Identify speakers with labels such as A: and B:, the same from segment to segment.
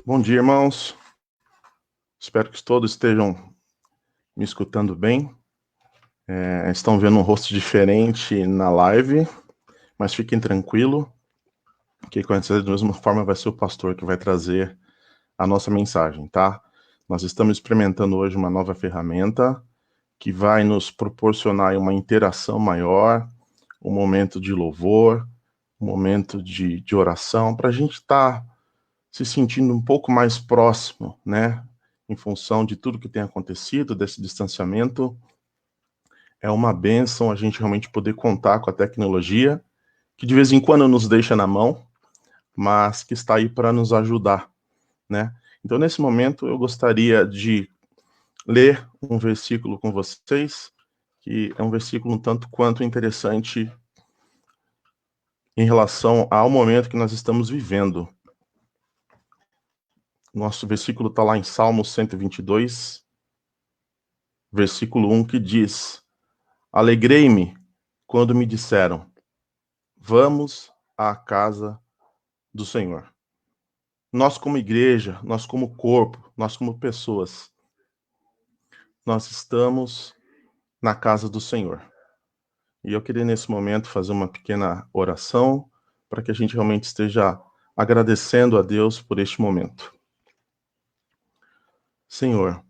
A: Bom dia, irmãos. Espero que todos estejam me escutando bem. Estão vendo um rosto diferente na live, mas fiquem tranquilos, que com certeza, da mesma forma vai ser o pastor que vai trazer a nossa mensagem, tá? Nós estamos experimentando hoje uma nova ferramenta que vai nos proporcionar uma interação maior, um momento de louvor, um momento de oração, para a gente estar se sentindo um pouco mais próximo, né? Em função de tudo que tem acontecido, desse distanciamento. É uma bênção a gente realmente poder contar com a tecnologia, que de vez em quando nos deixa na mão, mas que está aí para nos ajudar, né? Então, nesse momento, eu gostaria de ler um versículo com vocês, que é um versículo um tanto quanto interessante em relação ao momento que nós estamos vivendo. Nosso versículo está lá em Salmos 122, versículo 1, que diz: Alegrei-me quando me disseram, vamos à casa do Senhor. Nós como igreja, nós como corpo, nós como pessoas, nós estamos na casa do Senhor. E eu queria nesse momento fazer uma pequena oração para que a gente realmente esteja agradecendo a Deus por este momento. Senhor,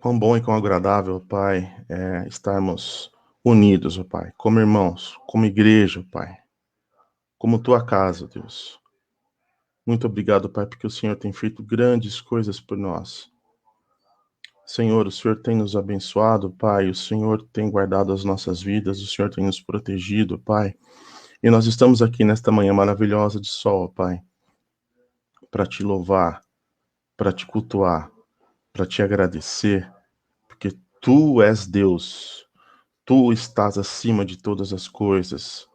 A: quão bom e quão agradável, Pai, é estarmos unidos, ó Pai, como irmãos, como igreja, Pai, como tua casa, Deus. Muito obrigado, Pai, porque o Senhor tem feito grandes coisas por nós. Senhor, o Senhor tem nos abençoado, Pai, o Senhor tem guardado as nossas vidas, o Senhor tem nos protegido, Pai. E nós estamos aqui nesta manhã maravilhosa de sol, Pai, para te louvar, para te cultuar, para te agradecer, porque tu és Deus, tu estás acima de todas as coisas,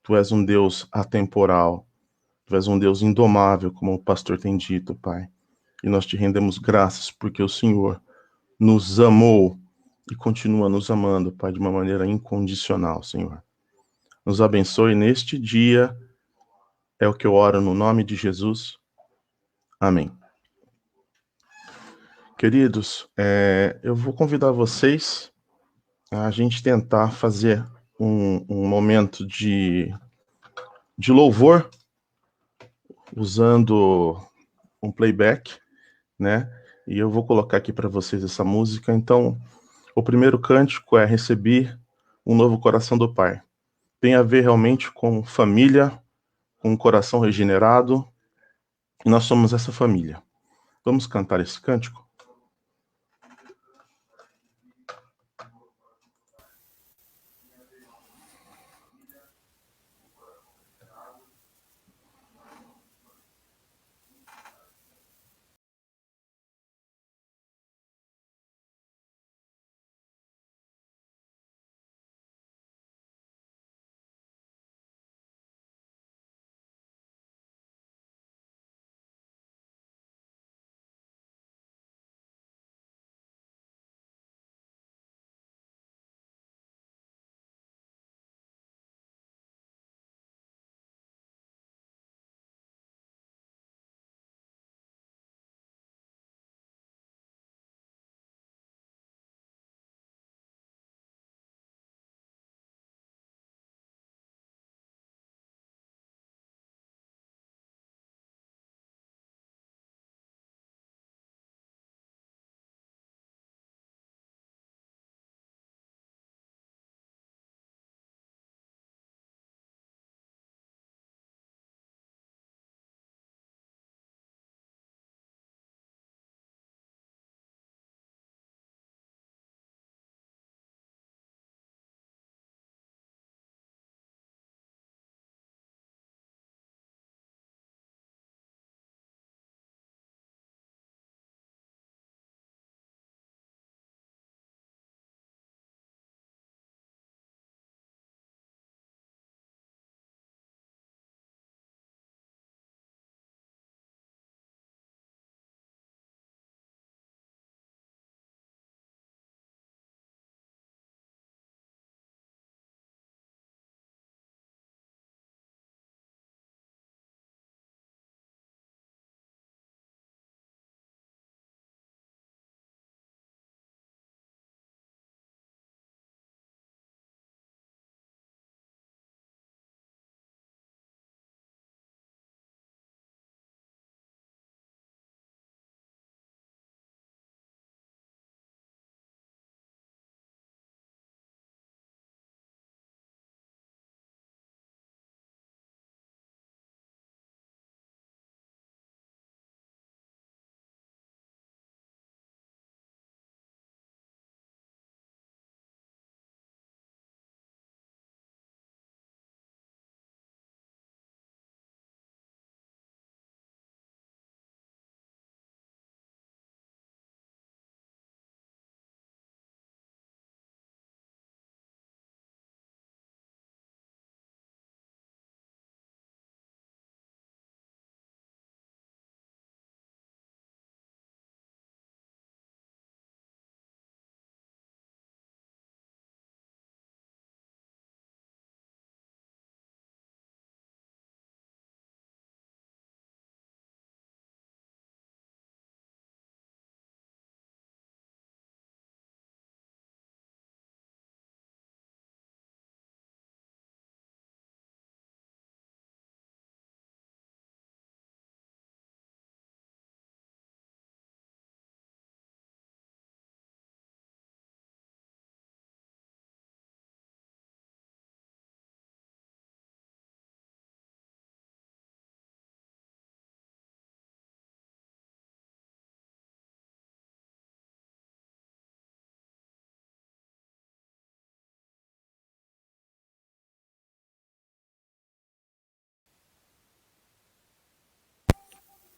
A: tu és um Deus atemporal, tu és um Deus indomável, como o pastor tem dito, Pai. E nós te rendemos graças porque o Senhor nos amou e continua nos amando, Pai, de uma maneira incondicional, Senhor. Nos abençoe neste dia, é o que eu oro no nome de Jesus. Amém. Queridos, eu vou convidar vocês a gente tentar fazer um momento de louvor, usando um playback, né? E eu vou colocar aqui para vocês essa música. Então, o primeiro cântico é Recebi um Novo Coração do Pai. Tem a ver realmente com família, com um coração regenerado, e nós somos essa família. Vamos cantar esse cântico?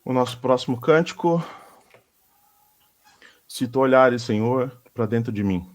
A: O nosso próximo cântico: Se tu olhares, Senhor, para dentro de mim.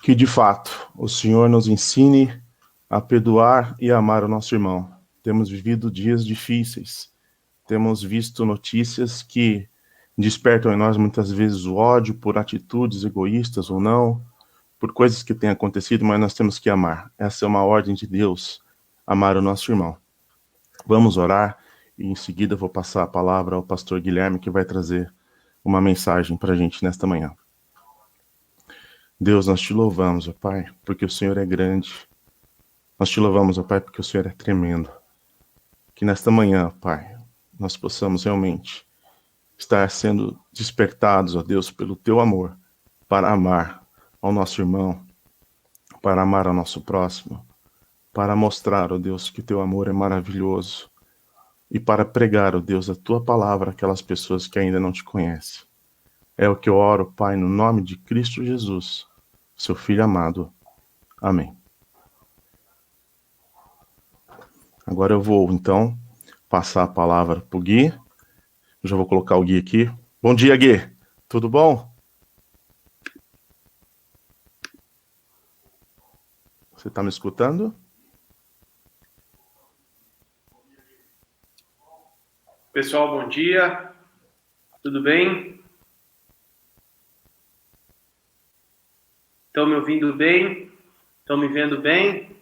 A: Que de fato o Senhor nos ensine a perdoar e amar o nosso irmão. Temos vivido dias difíceis, temos visto notícias que despertam em nós muitas vezes o ódio por atitudes egoístas ou não, por coisas que têm acontecido, mas nós temos que amar. Essa é uma ordem de Deus, amar o nosso irmão. Vamos orar e em seguida vou passar a palavra ao pastor Guilherme, que vai trazer uma mensagem para a gente nesta manhã. Deus, nós te louvamos, ó Pai, porque o Senhor é grande. Nós te louvamos, ó Pai, porque o Senhor é tremendo. Que nesta manhã, Pai, nós possamos realmente estar sendo despertados, ó Deus, pelo teu amor, para amar ao nosso irmão, para amar ao nosso próximo, para mostrar, ó Deus, que teu amor é maravilhoso e para pregar, ó Deus, a tua palavra àquelas pessoas que ainda não te conhecem. É o que eu oro, Pai, no nome de Cristo Jesus, seu Filho amado. Amém. Agora eu vou, então, passar a palavra para o Gui. Eu já vou colocar o Gui aqui. Bom dia, Gui. Tudo bom? Você está me escutando?
B: Pessoal, bom dia. Tudo bem? Estão me ouvindo bem? Estão me vendo bem?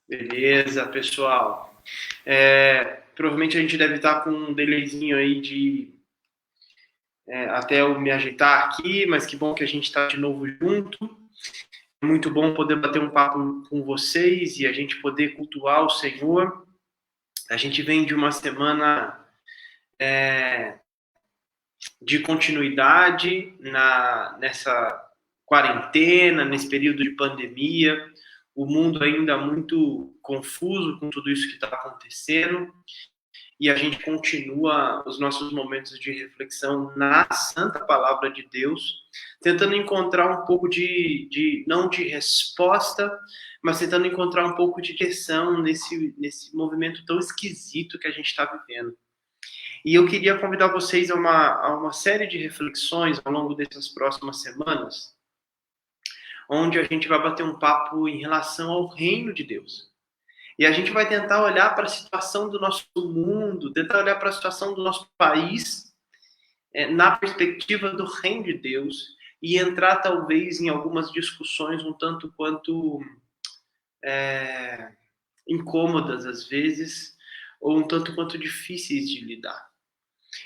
B: Beleza, pessoal. Provavelmente a gente deve estar com um delayzinho aí de até eu me ajeitar aqui, mas que bom que a gente está de novo junto. É muito bom poder bater um papo com vocês e a gente poder cultuar o Senhor. A gente vem de uma semana de continuidade nessa quarentena, nesse período de pandemia, o mundo ainda muito confuso com tudo isso que está acontecendo, e a gente continua os nossos momentos de reflexão na santa palavra de Deus, tentando encontrar um pouco não de resposta, mas tentando encontrar um pouco de direção nesse movimento tão esquisito que a gente está vivendo. E eu queria convidar vocês a uma série de reflexões ao longo dessas próximas semanas, onde a gente vai bater um papo em relação ao reino de Deus. E a gente vai tentar olhar para a situação do nosso mundo, tentar olhar para a situação do nosso país, na perspectiva do reino de Deus, e entrar talvez em algumas discussões um tanto quanto incômodas às vezes, ou um tanto quanto difíceis de lidar.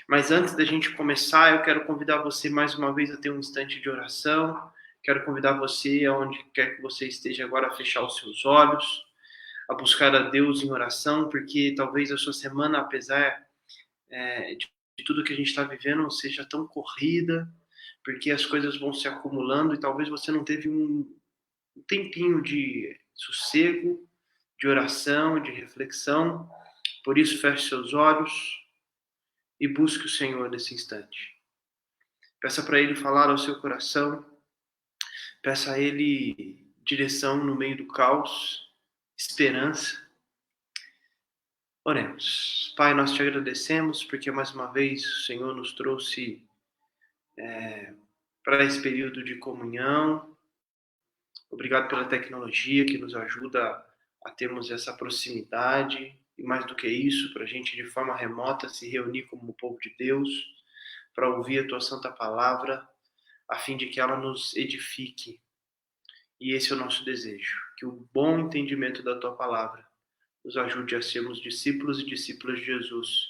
B: Mas antes da gente começar, eu quero convidar você mais uma vez a ter um instante de oração. Quero convidar você, aonde quer que você esteja agora, a fechar os seus olhos, a buscar a Deus em oração, porque talvez a sua semana, apesar de tudo que a gente está vivendo, não seja tão corrida, porque as coisas vão se acumulando e talvez você não teve um tempinho de sossego, de oração, de reflexão. Por isso, feche seus olhos e busque o Senhor nesse instante. Peça para Ele falar ao seu coração. Peça a Ele direção no meio do caos, esperança. Oremos. Pai, nós te agradecemos porque mais uma vez o Senhor nos trouxe para esse período de comunhão. Obrigado pela tecnologia que nos ajuda a termos essa proximidade e mais do que isso, para a gente de forma remota se reunir como povo de Deus, para ouvir a tua santa palavra, a fim de que ela nos edifique. E esse é o nosso desejo, que o bom entendimento da tua palavra nos ajude a sermos discípulos e discípulas de Jesus,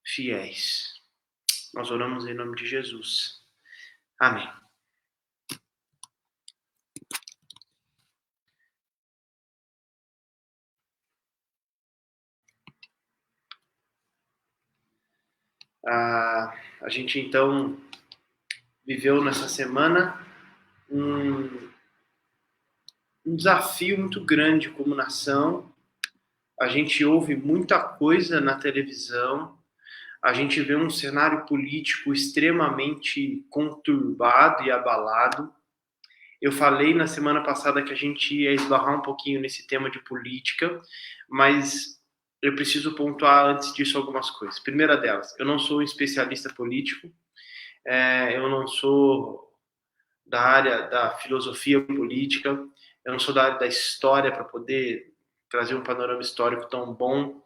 B: fiéis. Nós oramos em nome de Jesus. Amém. A gente então viveu nessa semana um desafio muito grande como nação, a gente ouve muita coisa na televisão, a gente vê um cenário político extremamente conturbado e abalado. Eu falei na semana passada que a gente ia esbarrar um pouquinho nesse tema de política, mas eu preciso pontuar antes disso algumas coisas. Primeira delas, eu não sou um especialista político, eu não sou da área da filosofia política, eu não sou da área da história para poder trazer um panorama histórico tão bom.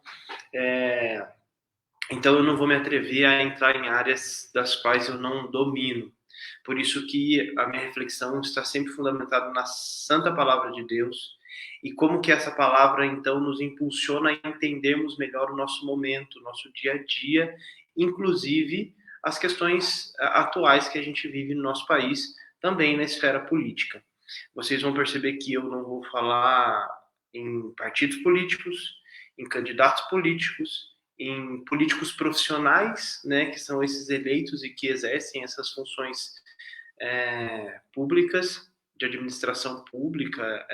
B: Então eu não vou me atrever a entrar em áreas das quais eu não domino. Por isso que a minha reflexão está sempre fundamentada na santa palavra de Deus e como que essa palavra então nos impulsiona a entendermos melhor o nosso momento, o nosso dia a dia, inclusive as questões atuais que a gente vive no nosso país, também na esfera política. Vocês vão perceber que eu não vou falar em partidos políticos, em candidatos políticos, em políticos profissionais, né, que são esses eleitos e que exercem essas funções públicas, de administração pública.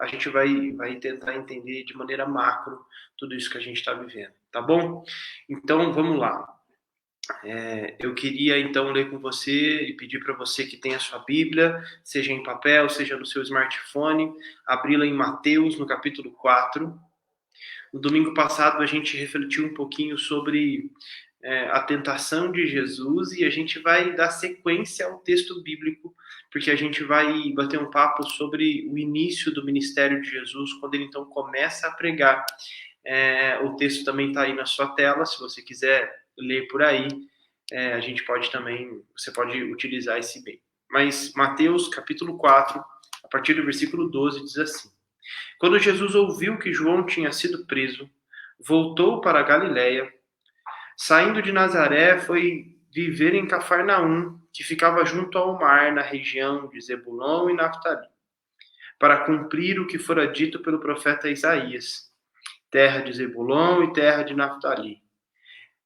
B: A gente vai tentar entender de maneira macro tudo isso que a gente está vivendo, tá bom? Então, vamos lá. Eu queria, então, ler com você e pedir para você que tenha a sua Bíblia, seja em papel, seja no seu smartphone, abri-la em Mateus, no capítulo 4. No domingo passado, a gente refletiu um pouquinho sobre a tentação de Jesus e a gente vai dar sequência ao texto bíblico, porque a gente vai bater um papo sobre o início do ministério de Jesus, quando ele então começa a pregar. O texto também está aí na sua tela, se você quiser ler por aí, a gente pode também, você pode utilizar esse meio. Mas Mateus capítulo 4, a partir do versículo 12, diz assim: Quando Jesus ouviu que João tinha sido preso, voltou para a Galiléia. Saindo de Nazaré, foi viver em Cafarnaum, que ficava junto ao mar, na região de Zebulon e Naftali, para cumprir o que fora dito pelo profeta Isaías: terra de Zebulon e terra de Naftali,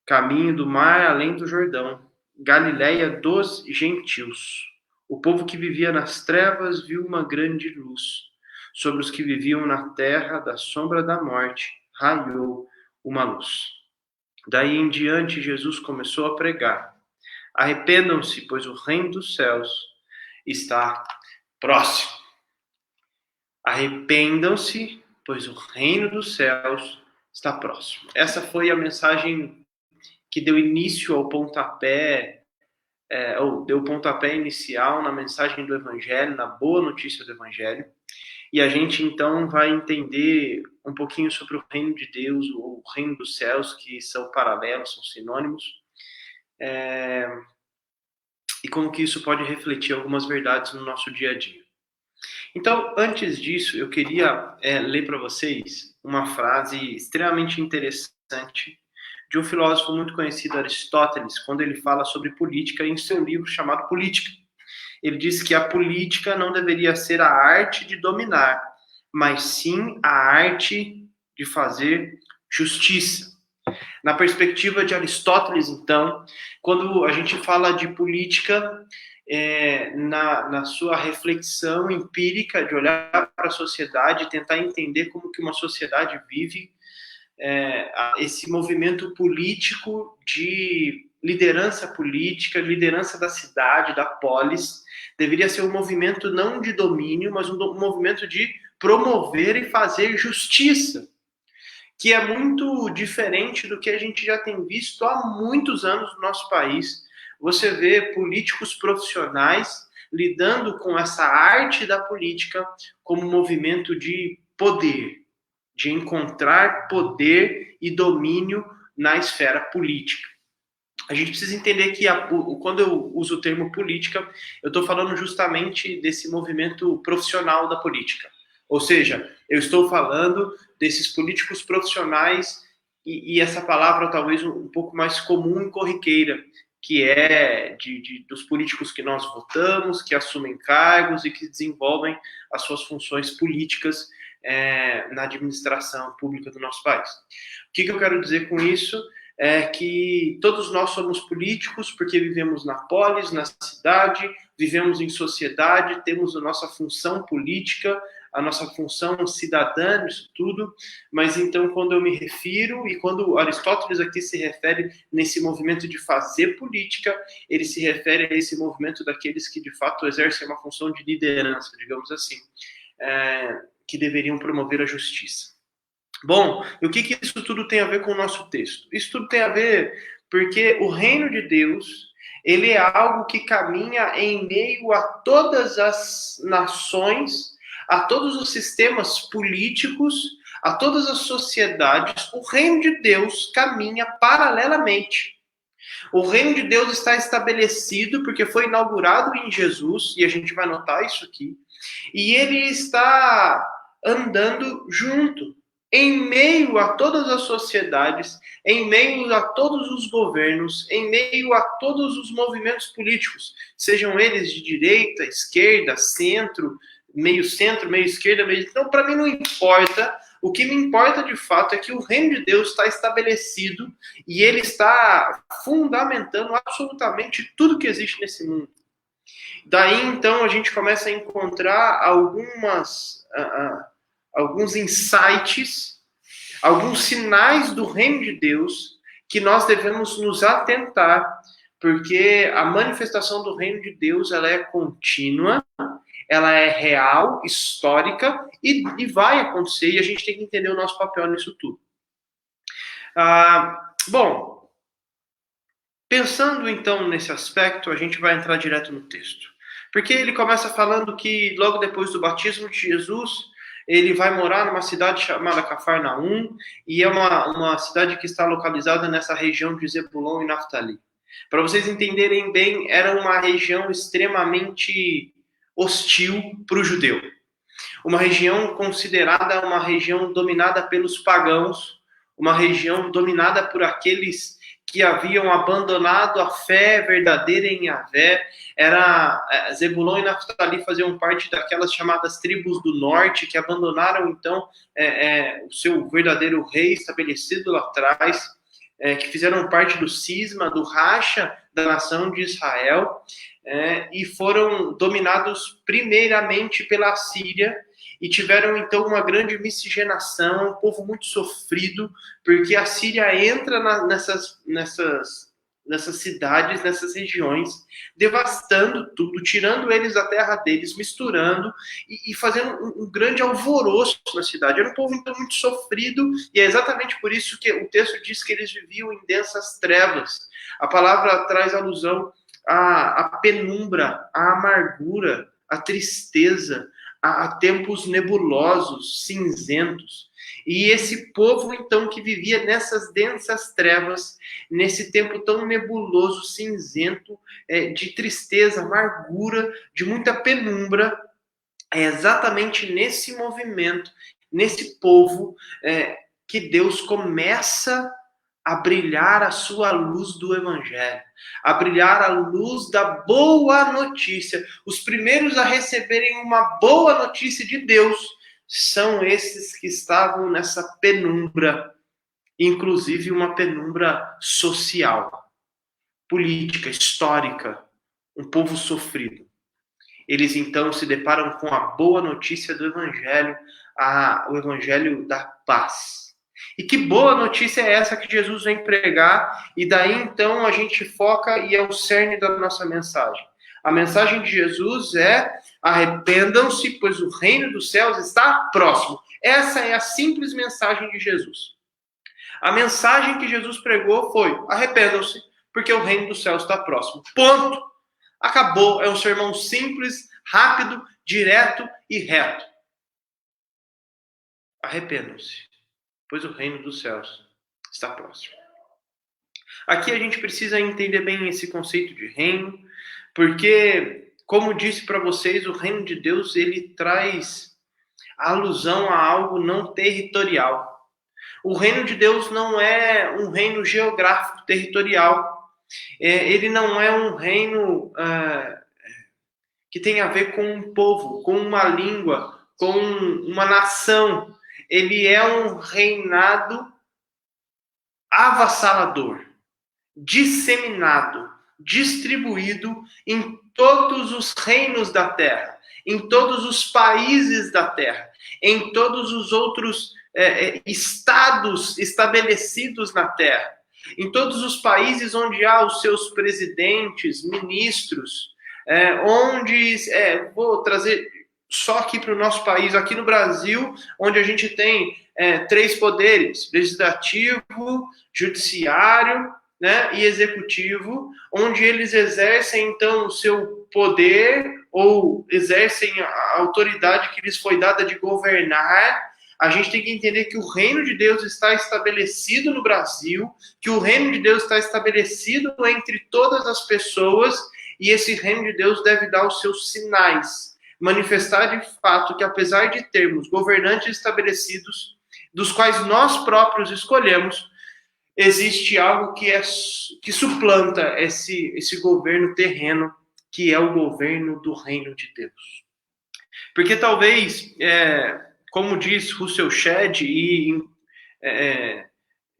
B: caminho do mar além do Jordão, Galiléia dos gentios. O povo que vivia nas trevas viu uma grande luz. Sobre os que viviam na terra da sombra da morte, raiou uma luz. Daí em diante, Jesus começou a pregar: arrependam-se, pois o reino dos céus está próximo. Arrependam-se, pois o reino dos céus está próximo. Essa foi a mensagem que deu início ao pontapé, ou deu o pontapé inicial na mensagem do Evangelho, na boa notícia do Evangelho. E a gente, então, vai entender um pouquinho sobre o reino de Deus, ou o reino dos céus, que são paralelos, são sinônimos, e como que isso pode refletir algumas verdades no nosso dia a dia. Então, antes disso, eu queria ler para vocês uma frase extremamente interessante de um filósofo muito conhecido, Aristóteles, quando ele fala sobre política em seu livro chamado Política. Ele diz que a política não deveria ser a arte de dominar, mas sim a arte de fazer justiça. Na perspectiva de Aristóteles, então, quando a gente fala de política, na sua reflexão empírica de olhar para a sociedade, tentar entender como que uma sociedade vive, esse movimento político de liderança política, liderança da cidade, da polis, deveria ser um movimento não de domínio, mas um movimento de promover e fazer justiça, que é muito diferente do que a gente já tem visto há muitos anos no nosso país. Você vê políticos profissionais lidando com essa arte da política como movimento de poder, de encontrar poder e domínio na esfera política. A gente precisa entender que quando eu uso o termo política, eu estou falando justamente desse movimento profissional da política. Ou seja, eu estou falando desses políticos profissionais e essa palavra talvez um pouco mais comum e corriqueira, que é dos políticos que nós votamos, que assumem cargos e que desenvolvem as suas funções políticas na administração pública do nosso país. O que eu quero dizer com isso? É que todos nós somos políticos porque vivemos na polis, na cidade, vivemos em sociedade, temos a nossa função política, a nossa função cidadã nisso tudo, mas então quando eu me refiro, e quando Aristóteles aqui se refere nesse movimento de fazer política, ele se refere a esse movimento daqueles que de fato exercem uma função de liderança, digamos assim, que deveriam promover a justiça. Bom, e o que isso tudo tem a ver com o nosso texto? Isso tudo tem a ver porque o reino de Deus, ele é algo que caminha em meio a todas as nações, a todos os sistemas políticos, a todas as sociedades. O reino de Deus caminha paralelamente. O reino de Deus está estabelecido porque foi inaugurado em Jesus, e a gente vai notar isso aqui, e ele está andando junto, em meio a todas as sociedades, em meio a todos os governos, em meio a todos os movimentos políticos, sejam eles de direita, esquerda, centro, meio esquerda, meio... Então, para mim não importa. O que me importa de fato é que o reino de Deus está estabelecido e ele está fundamentando absolutamente tudo que existe nesse mundo. Daí, então, a gente começa a encontrar alguns insights, alguns sinais do reino de Deus que nós devemos nos atentar, porque a manifestação do reino de Deus ela é contínua, ela é real, histórica e vai acontecer, e a gente tem que entender o nosso papel nisso tudo. Bom, pensando então nesse aspecto, a gente vai entrar direto no texto. Porque ele começa falando que logo depois do batismo de Jesus, ele vai morar numa cidade chamada Cafarnaum, e é uma cidade que está localizada nessa região de Zebulon e Naftali. Para vocês entenderem bem, era uma região extremamente hostil para o judeu. Uma região considerada uma região dominada pelos pagãos, uma região dominada por aqueles que haviam abandonado a fé verdadeira em Yahvé. Zebulon e Naftali faziam parte daquelas chamadas tribos do norte, que abandonaram, então, o seu verdadeiro rei estabelecido lá atrás, que fizeram parte do cisma, do racha da nação de Israel, e foram dominados primeiramente pela Síria, e tiveram, então, uma grande miscigenação, um povo muito sofrido, porque a Síria entra nessas cidades, nessas regiões, devastando tudo, tirando eles da terra deles, misturando e fazendo um grande alvoroço na cidade. Era um povo, então, muito sofrido, e é exatamente por isso que o texto diz que eles viviam em densas trevas. A palavra traz alusão à penumbra, à amargura, à tristeza, a tempos nebulosos, cinzentos. E esse povo, então, que vivia nessas densas trevas, nesse tempo tão nebuloso, cinzento, de tristeza, amargura, de muita penumbra, é exatamente nesse movimento, nesse povo, que Deus começa a brilhar a sua luz do evangelho, a brilhar a luz da boa notícia. Os primeiros a receberem uma boa notícia de Deus são esses que estavam nessa penumbra, inclusive uma penumbra social, política, histórica, um povo sofrido. Eles então se deparam com a boa notícia do evangelho, o evangelho da paz. E que boa notícia é essa que Jesus vem pregar, e daí então a gente foca e é o cerne da nossa mensagem. A mensagem de Jesus é: arrependam-se, pois o reino dos céus está próximo. Essa é a simples mensagem de Jesus. A mensagem que Jesus pregou foi: arrependam-se, porque o reino dos céus está próximo. Ponto. Acabou. É um sermão simples, rápido, direto e reto. Arrependam-se, pois o reino dos céus está próximo. Aqui a gente precisa entender bem esse conceito de reino, porque, como disse para vocês, o reino de Deus, ele traz alusão a algo não territorial. O reino de Deus não é um reino geográfico, territorial. Ele não é um reino que tem a ver com um povo, com uma língua, com uma nação. Ele é um reinado avassalador, disseminado, distribuído em todos os reinos da terra. em todos os países da terra, em todos os outros estados estabelecidos na terra, em todos os países onde há os seus presidentes, ministros, vou trazer só aqui para o nosso país, aqui no Brasil, onde a gente tem 3 poderes, legislativo, judiciário, né, e executivo, onde eles exercem, então, o seu poder ou exercem a autoridade que lhes foi dada de governar. A gente tem que entender que o reino de Deus está estabelecido no Brasil, que o reino de Deus está estabelecido entre todas as pessoas, e esse reino de Deus deve dar os seus sinais, manifestar de fato que, apesar de termos governantes estabelecidos, dos quais nós próprios escolhemos, existe algo que suplanta esse governo terreno, que é o governo do reino de Deus. Porque talvez, como diz Russell Shedd, e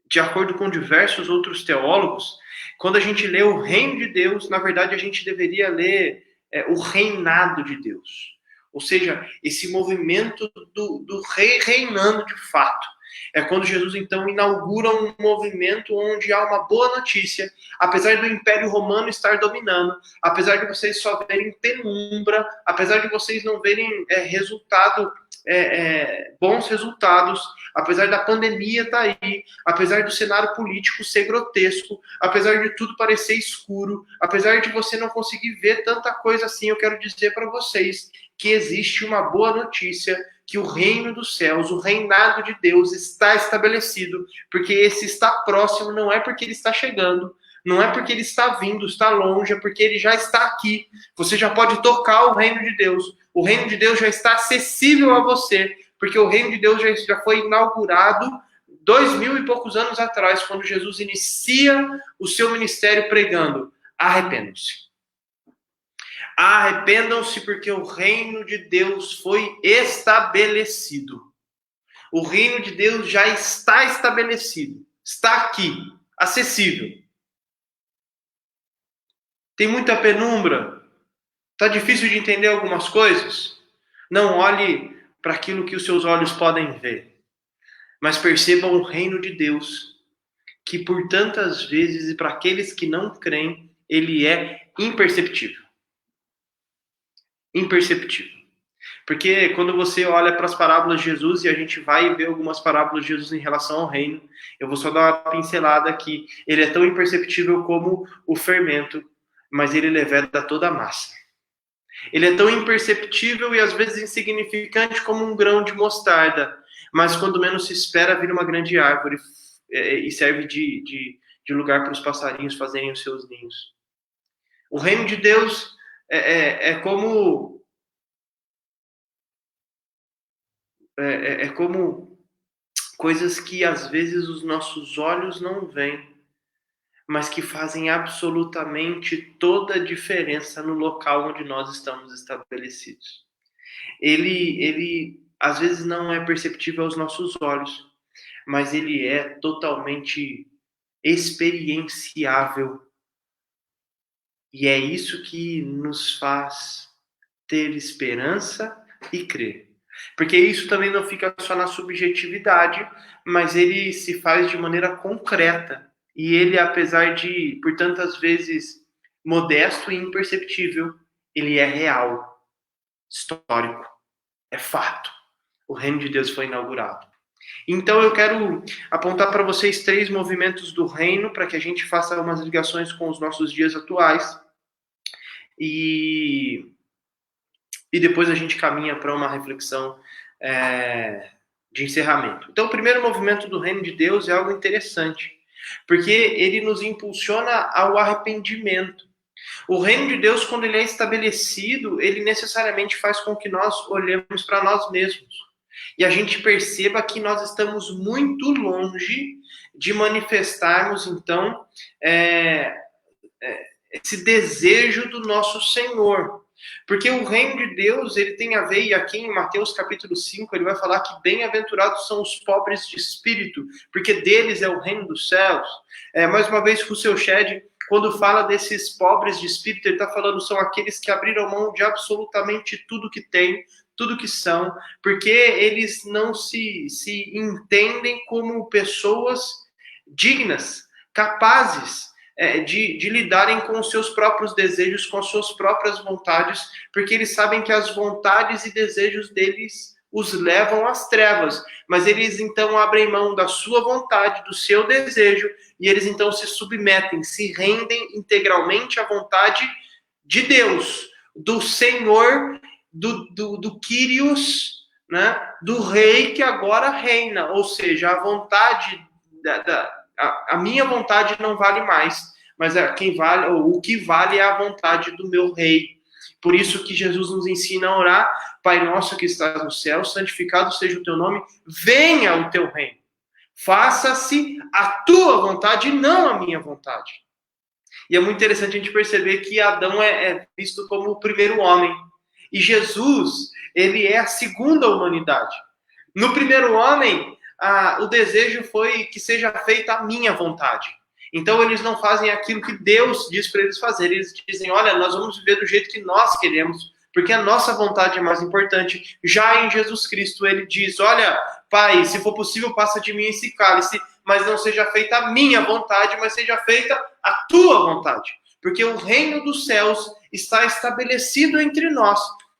B: de acordo com diversos outros teólogos, quando a gente lê o reino de Deus, na verdade a gente deveria ler o reinado de Deus. Ou seja, esse movimento do rei reinando de fato. É quando Jesus, então, inaugura um movimento onde há uma boa notícia, apesar do Império Romano estar dominando, apesar de vocês só verem penumbra, apesar de vocês não verem bons resultados, apesar da pandemia estar aí, apesar do cenário político ser grotesco, apesar de tudo parecer escuro, apesar de você não conseguir ver tanta coisa assim, eu quero dizer para vocês que existe uma boa notícia, que o reino dos céus, o reinado de Deus está estabelecido, porque esse está próximo, não é porque ele está chegando, não é porque ele está vindo, está longe, é porque ele já está aqui. Você já pode tocar o reino de Deus. O reino de Deus já está acessível a você, porque o reino de Deus já foi inaugurado 2000 e poucos anos atrás, quando Jesus inicia o seu ministério pregando: arrependam-se. Arrependam-se, porque o reino de Deus foi estabelecido. O reino de Deus já está estabelecido. Está aqui, acessível. Tem muita penumbra? Está difícil de entender algumas coisas? Não olhe para aquilo que os seus olhos podem ver, mas percebam o reino de Deus, que por tantas vezes, e para aqueles que não creem, ele é imperceptível. Imperceptível. Porque quando você olha para as parábolas de Jesus, e a gente vai ver algumas parábolas de Jesus em relação ao reino, eu vou só dar uma pincelada aqui. Ele é tão imperceptível como o fermento, mas ele leveda toda a massa. Ele é tão imperceptível e às vezes insignificante como um grão de mostarda, mas quando menos se espera, vira uma grande árvore e serve de lugar para os passarinhos fazerem os seus ninhos. O reino de Deus é como coisas que às vezes os nossos olhos não veem, mas que fazem absolutamente toda a diferença no local onde nós estamos estabelecidos. Ele às vezes não é perceptível aos nossos olhos, mas ele é totalmente experienciável. E é isso que nos faz ter esperança e crer. Porque isso também não fica só na subjetividade, mas ele se faz de maneira concreta. E ele, apesar de, por tantas vezes, modesto e imperceptível, ele é real, histórico, é fato. O reino de Deus foi inaugurado. Então eu quero apontar para vocês 3 movimentos do reino, para que a gente faça umas ligações com os nossos dias atuais. E depois a gente caminha para uma reflexão de encerramento. Então o primeiro movimento do reino de Deus é algo interessante, porque ele nos impulsiona ao arrependimento. O reino de Deus, quando ele é estabelecido, ele necessariamente faz com que nós olhemos para nós mesmos. E a gente perceba que nós estamos muito longe de manifestarmos, então, esse desejo do nosso Senhor. Porque o reino de Deus, ele tem a ver, e aqui em Mateus capítulo 5, ele vai falar que bem-aventurados são os pobres de espírito, porque deles é o reino dos céus. Mais uma vez, Russell Shedd, quando fala desses pobres de espírito, ele está falando são aqueles que abriram mão de absolutamente tudo que têm, tudo que são, porque eles não se entendem como pessoas dignas, capazes de lidarem com os seus próprios desejos, com as suas próprias vontades, porque eles sabem que as vontades e desejos deles os levam às trevas, mas eles então abrem mão da sua vontade, do seu desejo, e eles então se submetem, se rendem integralmente à vontade de Deus, do Senhor, do Kyrios, né? Do rei que agora reina, ou seja, a vontade a minha vontade não vale mais, mas o que vale é a vontade do meu rei. Por isso que Jesus nos ensina a orar: Pai nosso que estás no céu, santificado seja o teu nome, venha o teu reino. Faça-se a tua vontade e não a minha vontade. E é muito interessante a gente perceber que Adão é visto como o primeiro homem. E Jesus, ele é a segunda humanidade. No primeiro homem, o desejo foi que seja feita a minha vontade. Então eles não fazem aquilo que Deus diz para eles fazerem. Eles dizem: olha, nós vamos viver do jeito que nós queremos, porque a nossa vontade é mais importante. Já em Jesus Cristo, ele diz: olha, Pai, se for possível, passa de mim esse cálice, mas não seja feita a minha vontade, mas seja feita a tua vontade. Porque o reino dos céus está estabelecido entre nós.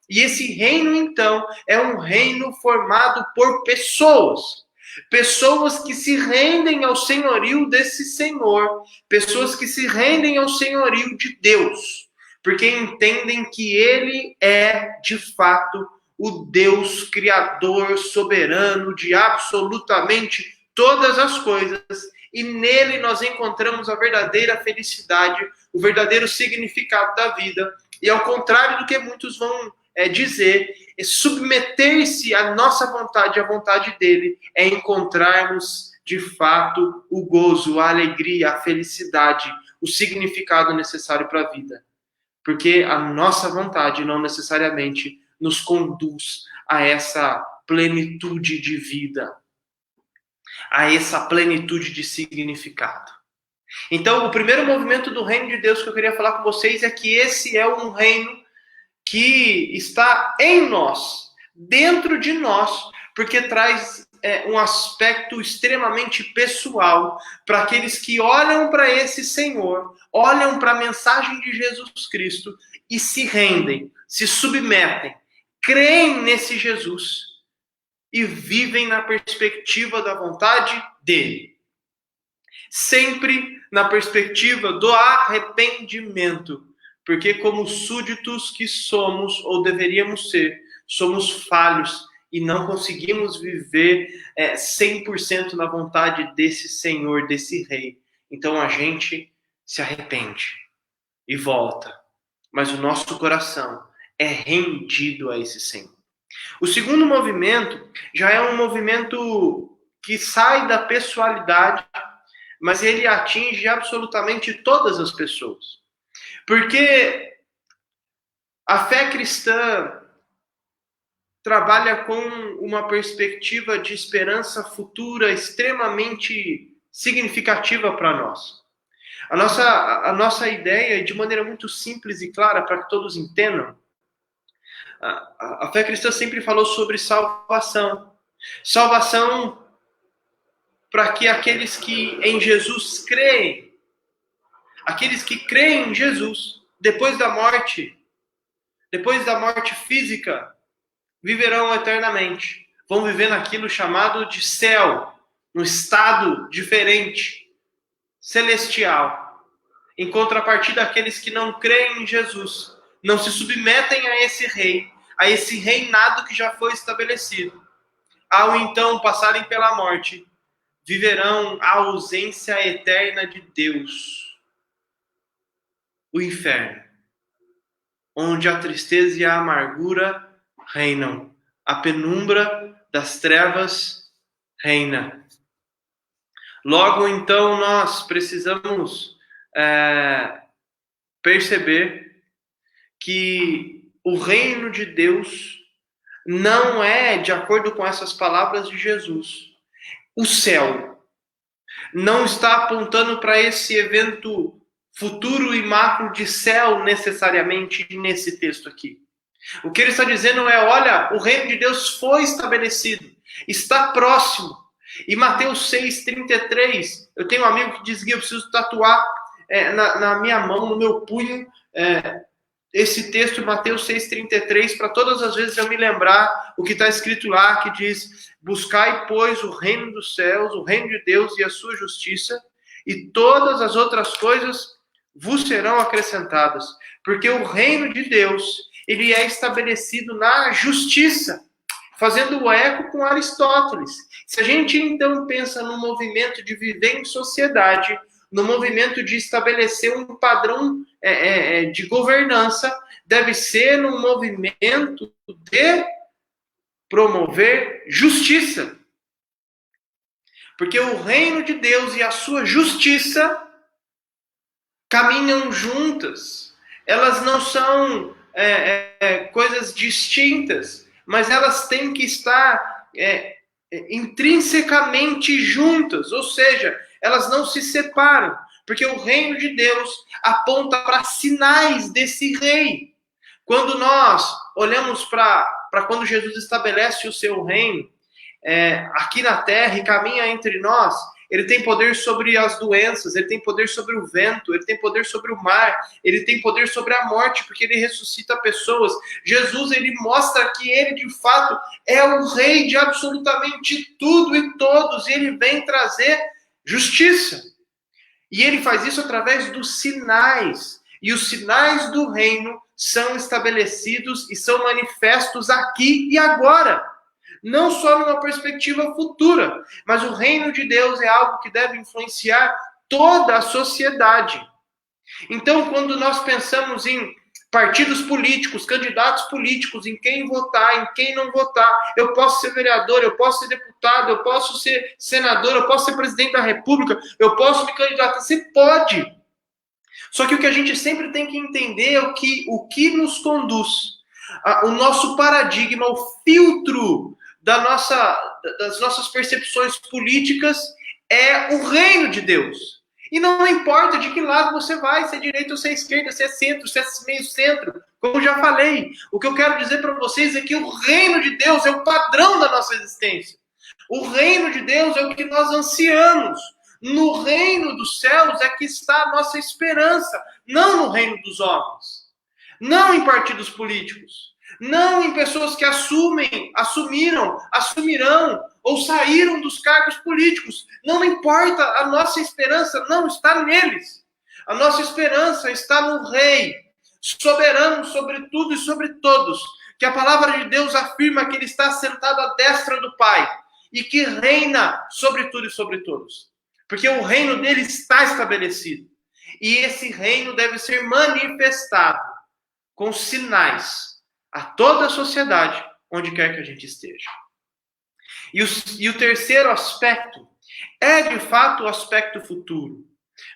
B: E esse reino, então, é um reino formado por pessoas. Pessoas que se rendem ao senhorio desse Senhor. Pessoas que se rendem ao senhorio de Deus. Porque entendem que Ele é, de fato, o Deus criador, soberano de absolutamente todas as coisas. E nele nós encontramos a verdadeira felicidade, o verdadeiro significado da vida. E ao contrário do que muitos vão dizer, submeter-se à nossa vontade, à vontade dele, é encontrarmos de fato o gozo, a alegria, a felicidade, o significado necessário para a vida. Porque a nossa vontade não necessariamente nos conduz a essa plenitude de vida, a essa plenitude de significado. Então, o primeiro movimento do reino de Deus que eu queria falar com vocês é que esse é um reino que está em nós, dentro de nós, porque traz um aspecto extremamente pessoal para aqueles que olham para esse Senhor, olham para a mensagem de Jesus Cristo e se rendem, se submetem, creem nesse Jesus e vivem na perspectiva da vontade dele. Sempre na perspectiva do arrependimento. Porque como súditos que somos, ou deveríamos ser, somos falhos e não conseguimos viver 100% na vontade desse Senhor, desse Rei. Então a gente se arrepende e volta. Mas o nosso coração é rendido a esse Senhor. O segundo movimento já é um movimento que sai da pessoalidade, mas ele atinge absolutamente todas as pessoas. Porque a fé cristã trabalha com uma perspectiva de esperança futura extremamente significativa para nós. A nossa ideia, de maneira muito simples e clara, para que todos entendam, a fé cristã sempre falou sobre salvação. Salvação para que aqueles que em Jesus creem, aqueles que creem em Jesus, depois da morte física, viverão eternamente. Vão viver naquilo chamado de céu, num estado diferente, celestial. Em contrapartida, aqueles que não creem em Jesus, não se submetem a esse rei, a esse reinado que já foi estabelecido. Ao então passarem pela morte, viverão a ausência eterna de Deus. O inferno, onde a tristeza e a amargura reinam. A penumbra das trevas reina. Logo, então, nós precisamos perceber que o reino de Deus não é, de acordo com essas palavras de Jesus, o céu. Não está apontando para esse evento futuro e macro de céu necessariamente nesse texto aqui. O que ele está dizendo é, olha, o reino de Deus foi estabelecido, está próximo. E Mateus 6,33, eu tenho um amigo que diz que eu preciso tatuar na minha mão, no meu punho, esse texto, Mateus 6,33, para todas as vezes eu me lembrar o que está escrito lá, que diz, buscai, pois, o reino dos céus, o reino de Deus e a sua justiça, e todas as outras coisas vos serão acrescentadas. Porque o reino de Deus, ele é estabelecido na justiça, fazendo o eco com Aristóteles. Se a gente, então, pensa no movimento de viver em sociedade, no movimento de estabelecer um padrão de governança, deve ser num movimento de promover justiça. Porque o reino de Deus e a sua justiça caminham juntas. Elas não são coisas distintas, mas elas têm que estar intrinsecamente juntas, ou seja, elas não se separam, porque o reino de Deus aponta para sinais desse rei. Quando nós olhamos para quando Jesus estabelece o seu reino aqui na terra e caminha entre nós, ele tem poder sobre as doenças, ele tem poder sobre o vento, ele tem poder sobre o mar, ele tem poder sobre a morte, porque ele ressuscita pessoas. Jesus, ele mostra que ele, de fato, é o rei de absolutamente tudo e todos, e ele vem trazer justiça. E ele faz isso através dos sinais. E os sinais do reino são estabelecidos e são manifestos aqui e agora. Não só numa perspectiva futura, mas o reino de Deus é algo que deve influenciar toda a sociedade. Então, quando nós pensamos em partidos políticos, candidatos políticos, em quem votar, em quem não votar, eu posso ser vereador, eu posso ser deputado, eu posso ser senador, eu posso ser presidente da República, eu posso me candidatar, você pode. Só que o que a gente sempre tem que entender é o que nos conduz, o nosso paradigma, o filtro das nossas percepções políticas é o reino de Deus. E não importa de que lado você vai, se é direita ou se é esquerda, se é centro, se é meio centro, como eu já falei. O que eu quero dizer para vocês é que o reino de Deus é o padrão da nossa existência. O reino de Deus é o que nós ansiamos. No reino dos céus é que está a nossa esperança, não no reino dos homens. Não em partidos políticos. Não em pessoas que assumiram, assumirão ou saíram dos cargos políticos. Não importa, a nossa esperança não está neles. A nossa esperança está no Rei, soberano sobre tudo e sobre todos. Que a palavra de Deus afirma que ele está sentado à destra do Pai e que reina sobre tudo e sobre todos. Porque o reino dele está estabelecido. E esse reino deve ser manifestado com sinais a toda a sociedade, onde quer que a gente esteja. E o terceiro aspecto é, de fato, o aspecto futuro.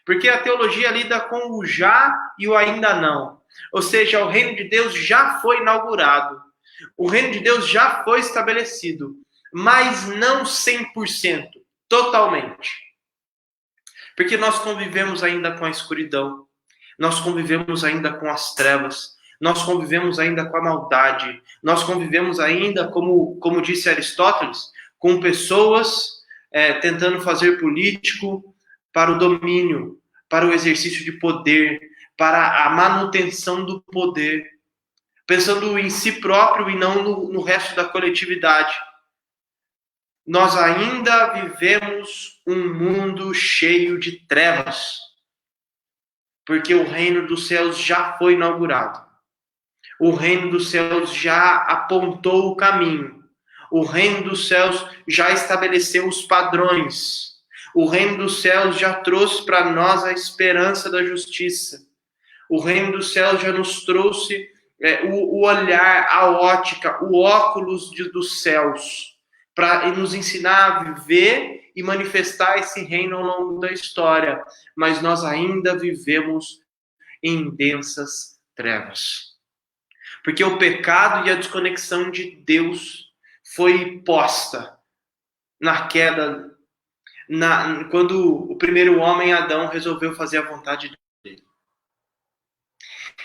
B: Porque a teologia lida com o já e o ainda não. Ou seja, o reino de Deus já foi inaugurado. O reino de Deus já foi estabelecido. Mas não 100%, totalmente. Porque nós convivemos ainda com a escuridão. Nós convivemos ainda com as trevas. Nós convivemos ainda com a maldade, nós convivemos ainda, como disse Aristóteles, com pessoas tentando fazer político para o domínio, para o exercício de poder, para a manutenção do poder, pensando em si próprio e não no resto da coletividade. Nós ainda vivemos um mundo cheio de trevas, porque o reino dos céus já foi inaugurado. O reino dos céus já apontou o caminho. O reino dos céus já estabeleceu os padrões. O reino dos céus já trouxe para nós a esperança da justiça. O reino dos céus já nos trouxe o olhar, a ótica, o óculos dos céus, para nos ensinar a viver e manifestar esse reino ao longo da história. Mas nós ainda vivemos em densas trevas. Porque o pecado e a desconexão de Deus foi posta na queda, quando o primeiro homem, Adão, resolveu fazer a vontade dele.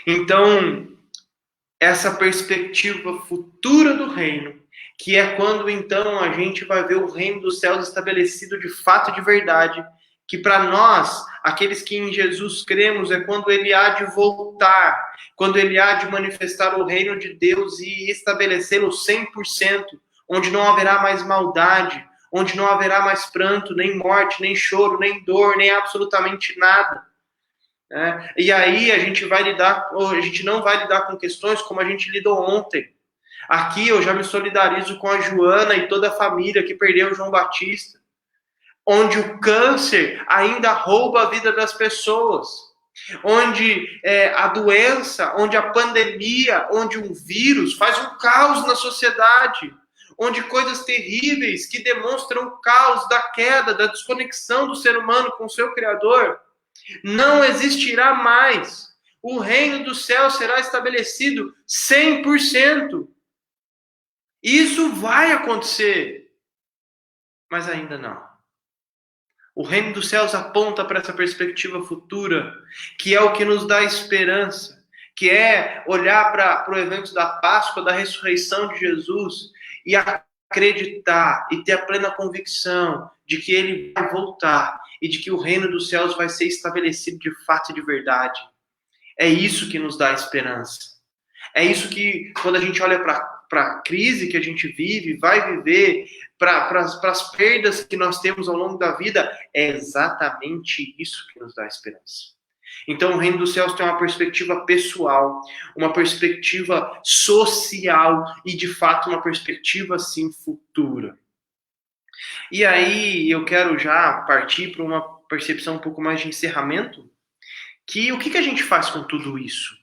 B: Então, essa perspectiva futura do reino, que é quando então a gente vai ver o reino dos céus estabelecido de fato e de verdade, que para nós, aqueles que em Jesus cremos, é quando ele há de voltar, quando ele há de manifestar o reino de Deus e estabelecê-lo 100%, onde não haverá mais maldade, onde não haverá mais pranto, nem morte, nem choro, nem dor, nem absolutamente nada. E aí a gente não vai lidar com questões como a gente lidou ontem. Aqui eu já me solidarizo com a Joana e toda a família que perdeu o João Batista, onde o câncer ainda rouba a vida das pessoas, onde a doença, onde a pandemia, onde um vírus faz um caos na sociedade, onde coisas terríveis que demonstram o caos da queda, da desconexão do ser humano com o seu Criador, não existirá mais. O reino do céu será estabelecido 100%. Isso vai acontecer, mas ainda não. O reino dos céus aponta para essa perspectiva futura, que é o que nos dá esperança, que é olhar para o evento da Páscoa, da ressurreição de Jesus e acreditar e ter a plena convicção de que ele vai voltar e de que o reino dos céus vai ser estabelecido de fato e de verdade. É isso que nos dá esperança. É isso que, quando a gente olha para a crise que a gente vive, vai viver, para as perdas que nós temos ao longo da vida, é exatamente isso que nos dá esperança. Então, o reino dos céus tem uma perspectiva pessoal, uma perspectiva social e, de fato, uma perspectiva, sim, futura. E aí, eu quero já partir para uma percepção um pouco mais de encerramento, que o que a gente faz com tudo isso?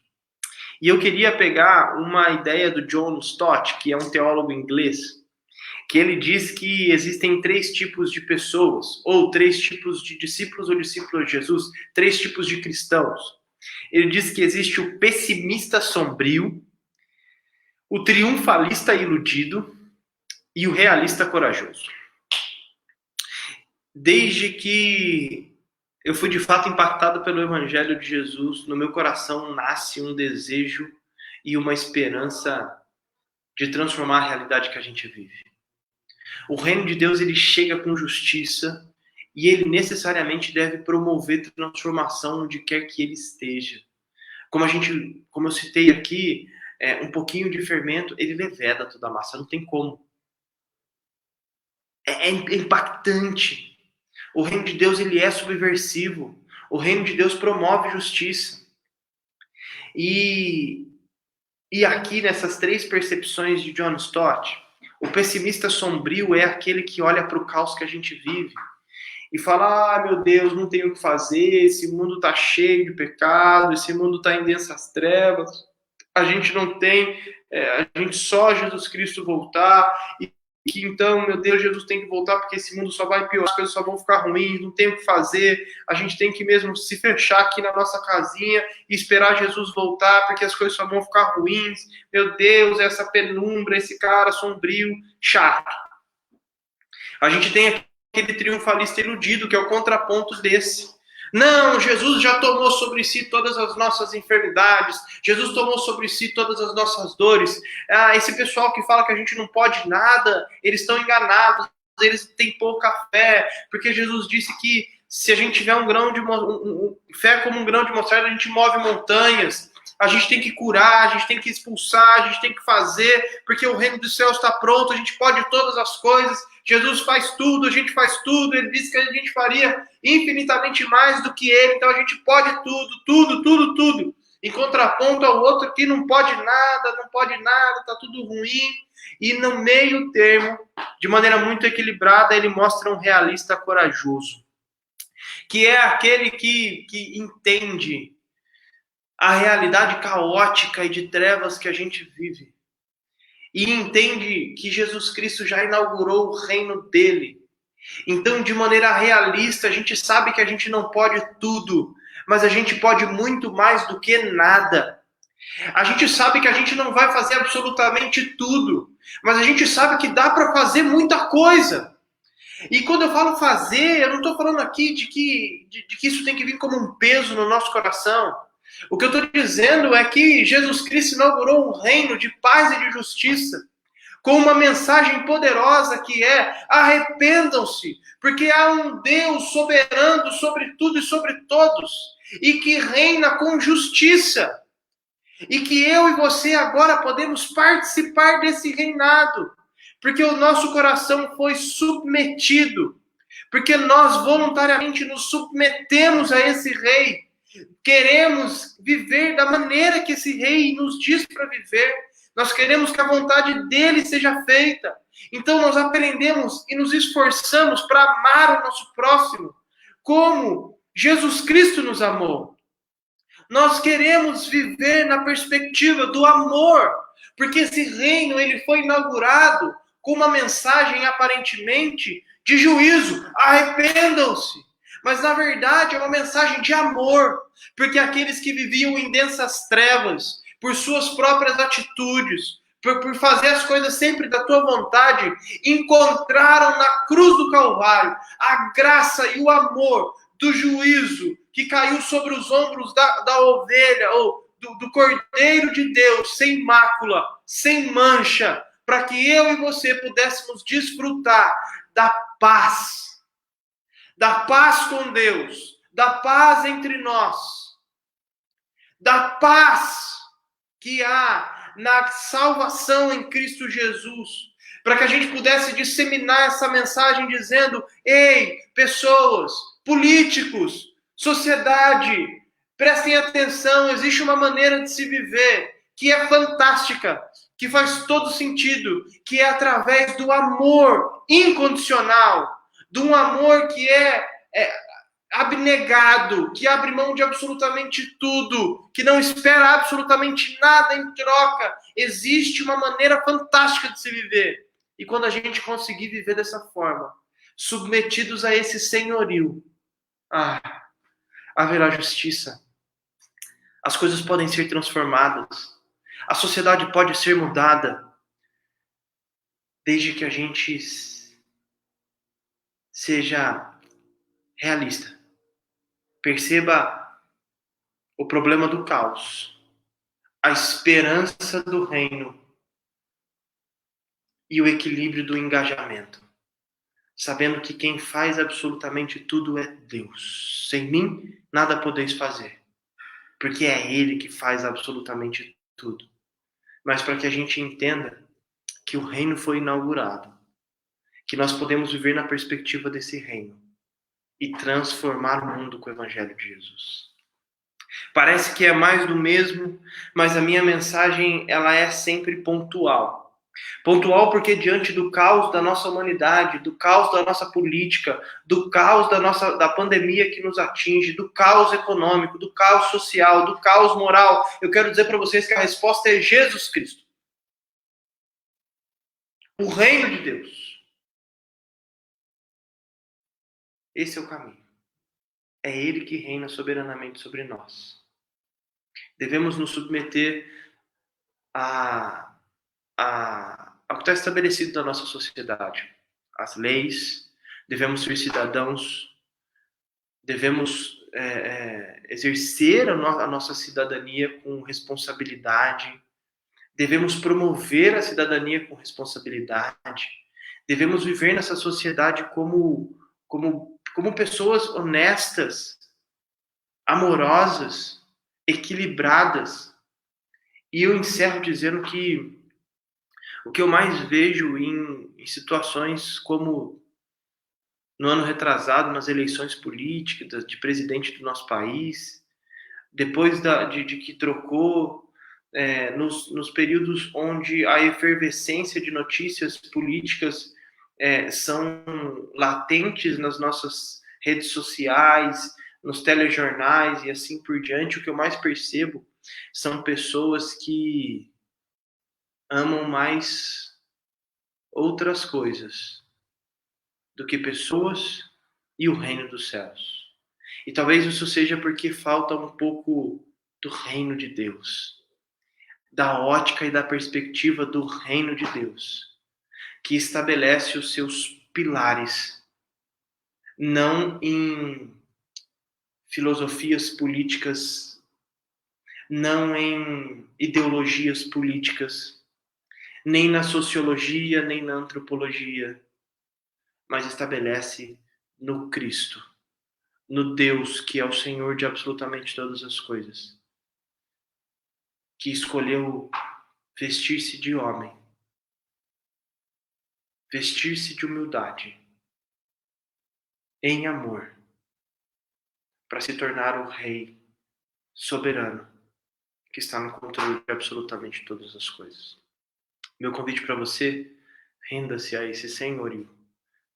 B: E eu queria pegar uma ideia do John Stott, que é um teólogo inglês, que ele diz que existem 3 tipos de pessoas, ou 3 tipos de discípulos ou discípulos de Jesus, 3 tipos de cristãos. Ele diz que existe o pessimista sombrio, o triunfalista iludido e o realista corajoso. Desde que eu fui de fato impactado pelo Evangelho de Jesus, no meu coração nasce um desejo e uma esperança de transformar a realidade que a gente vive. O reino de Deus, ele chega com justiça e ele necessariamente deve promover transformação onde quer que ele esteja. Como eu citei aqui, um pouquinho de fermento, ele leveda toda a massa, não tem como. É impactante. O reino de Deus, ele é subversivo. O reino de Deus promove justiça. E aqui, nessas 3 percepções de John Stott, o pessimista sombrio é aquele que olha para o caos que a gente vive e fala, meu Deus, não tenho o que fazer, esse mundo está cheio de pecado, esse mundo está em densas trevas, a gente não tem, a gente só Jesus Cristo voltar, e que então, meu Deus, Jesus tem que voltar porque esse mundo só vai piorar, as coisas só vão ficar ruins, não tem o que fazer, a gente tem que mesmo se fechar aqui na nossa casinha e esperar Jesus voltar porque as coisas só vão ficar ruins. Meu Deus, essa penumbra, esse cara sombrio, chato. A gente tem aquele triunfalista iludido, que é o contraponto desse. Não, Jesus já tomou sobre si todas as nossas enfermidades. Jesus tomou sobre si todas as nossas dores. Esse pessoal que fala que a gente não pode nada, eles estão enganados, eles têm pouca fé, porque Jesus disse que se a gente tiver fé como um grão de mostarda, a gente move montanhas. A gente tem que curar, a gente tem que expulsar, a gente tem que fazer, porque o reino dos céus está pronto, a gente pode todas as coisas. Jesus faz tudo, a gente faz tudo, ele disse que a gente faria infinitamente mais do que ele, então a gente pode tudo. Em contraponto ao outro que não pode nada, tá tudo ruim. E no meio termo, de maneira muito equilibrada, ele mostra um realista corajoso, que é aquele que entende a realidade caótica e de trevas que a gente vive. E entende que Jesus Cristo já inaugurou o reino dele. Então, de maneira realista, a gente sabe que a gente não pode tudo, mas a gente pode muito mais do que nada. A gente sabe que a gente não vai fazer absolutamente tudo, mas a gente sabe que dá para fazer muita coisa. E quando eu falo fazer, eu não estou falando aqui de que isso tem que vir como um peso no nosso coração. O que eu estou dizendo é que Jesus Cristo inaugurou um reino de paz e de justiça, com uma mensagem poderosa que é: arrependam-se, porque há um Deus soberano sobre tudo e sobre todos, e que reina com justiça. E que eu e você agora podemos participar desse reinado, porque o nosso coração foi submetido, porque nós voluntariamente nos submetemos a esse rei. Queremos viver da maneira que esse rei nos diz para viver. Nós queremos que a vontade dele seja feita. Então nós aprendemos e nos esforçamos para amar o nosso próximo, como Jesus Cristo nos amou. Nós queremos viver na perspectiva do amor, porque esse reino ele foi inaugurado com uma mensagem aparentemente de juízo. Arrependam-se. Mas na verdade é uma mensagem de amor, porque aqueles que viviam em densas trevas, por suas próprias atitudes, por fazer as coisas sempre da tua vontade, encontraram na cruz do Calvário a graça e o amor do juízo que caiu sobre os ombros da ovelha, ou do Cordeiro de Deus, sem mácula, sem mancha, para que eu e você pudéssemos desfrutar da paz com Deus, da paz entre nós, da paz que há na salvação em Cristo Jesus, para que a gente pudesse disseminar essa mensagem dizendo: ei, pessoas, políticos, sociedade, prestem atenção, existe uma maneira de se viver que é fantástica, que faz todo sentido, que é através do amor incondicional, de um amor que é abnegado, que abre mão de absolutamente tudo, que não espera absolutamente nada em troca. Existe uma maneira fantástica de se viver. E quando a gente conseguir viver dessa forma, submetidos a esse senhorio, haverá justiça. As coisas podem ser transformadas. A sociedade pode ser mudada, desde que a gente seja realista. Perceba o problema do caos, a esperança do reino e o equilíbrio do engajamento. Sabendo que quem faz absolutamente tudo é Deus. Sem mim, nada podeis fazer. Porque é Ele que faz absolutamente tudo. Mas para que a gente entenda que o reino foi inaugurado, que nós podemos viver na perspectiva desse reino e transformar o mundo com o Evangelho de Jesus. Parece que é mais do mesmo, mas a minha mensagem ela é sempre pontual. Pontual porque diante do caos da nossa humanidade, do caos da nossa política, do caos da pandemia que nos atinge, do caos econômico, do caos social, do caos moral, eu quero dizer para vocês que a resposta é Jesus Cristo. O reino de Deus. Esse é o caminho. É Ele que reina soberanamente sobre nós. Devemos nos submeter ao que está estabelecido na nossa sociedade. As leis, devemos ser cidadãos, devemos exercer a nossa cidadania com responsabilidade, devemos promover a cidadania com responsabilidade, devemos viver nessa sociedade como pessoas honestas, amorosas, equilibradas. E eu encerro dizendo que o que eu mais vejo em situações como no ano retrasado, nas eleições políticas de presidente do nosso país, depois de que trocou, nos períodos onde a efervescência de notícias políticas são latentes nas nossas redes sociais, nos telejornais e assim por diante, o que eu mais percebo são pessoas que amam mais outras coisas do que pessoas e o reino dos céus. E talvez isso seja porque falta um pouco do reino de Deus, da ótica e da perspectiva do reino de Deus, que estabelece os seus pilares, não em filosofias políticas não em ideologias políticas, nem na sociologia, nem na antropologia, mas estabelece no Cristo, no Deus que é o Senhor de absolutamente todas as coisas, que escolheu vestir-se de homem, vestir-se de humildade, em amor, para se tornar o Rei soberano, que está no controle de absolutamente todas as coisas. Meu convite para você, renda-se a esse senhorio,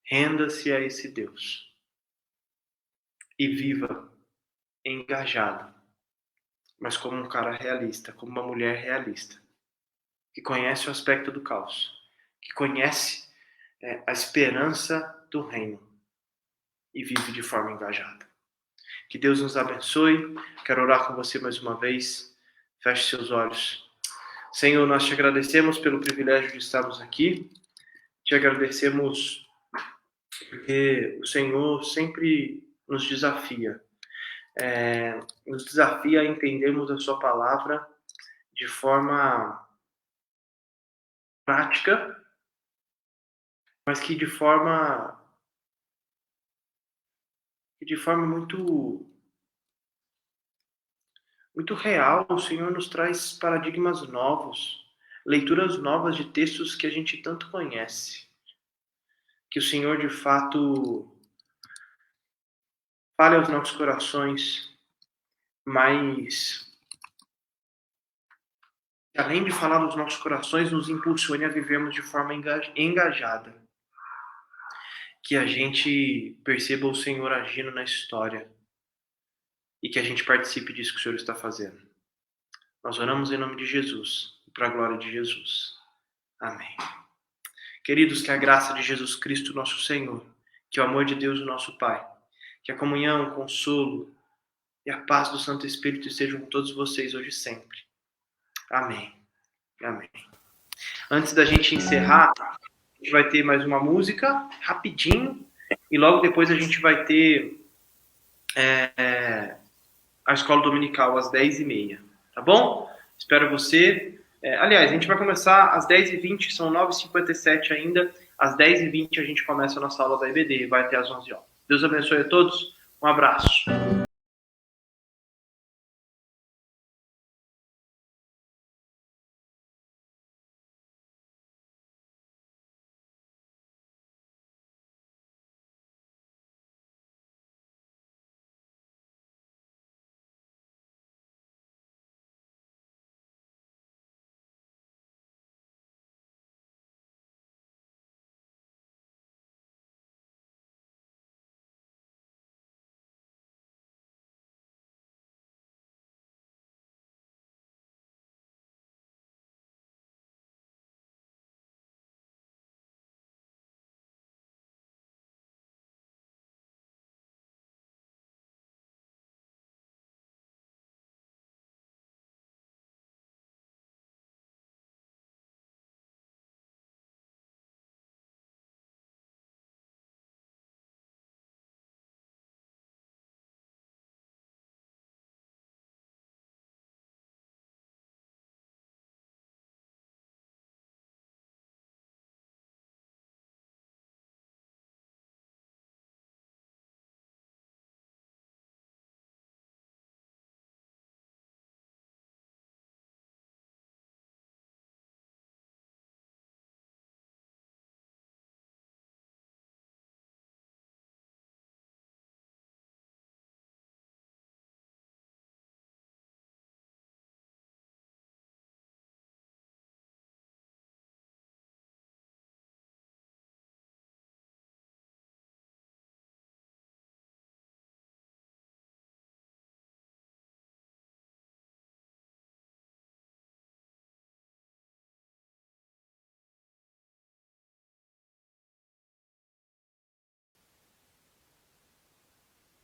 B: renda-se a esse Deus e viva engajado, mas como um cara realista, como uma mulher realista, que conhece o aspecto do caos, que conhece a esperança do reino e vive de forma engajada. Que Deus nos abençoe. Quero orar com você mais uma vez. Feche seus olhos. Senhor, nós te agradecemos pelo privilégio de estarmos aqui. Te agradecemos porque o Senhor sempre nos desafia. Nos desafia a entendermos a sua palavra de forma prática, mas que de forma muito real, o Senhor nos traz paradigmas novos, leituras novas de textos que a gente tanto conhece. Que o Senhor, de fato, fale aos nossos corações, mas, além de falar aos nossos corações, nos impulsione a vivermos de forma engajada. Que a gente perceba o Senhor agindo na história e que a gente participe disso que o Senhor está fazendo. Nós oramos em nome de Jesus e para a glória de Jesus. Amém. Queridos, que a graça de Jesus Cristo, nosso Senhor, que o amor de Deus, o nosso Pai, que a comunhão, o consolo e a paz do Santo Espírito estejam com todos vocês hoje e sempre. Amém. Amém. Antes da gente encerrar, a gente vai ter mais uma música, rapidinho, e logo depois a gente vai ter a escola dominical às 10h30, tá bom? Espero você. Aliás, a gente vai começar às 10h20, são 9h57 ainda. Às 10h20 a gente começa a nossa aula da EBD, vai até às 11h. Deus abençoe a todos, um abraço.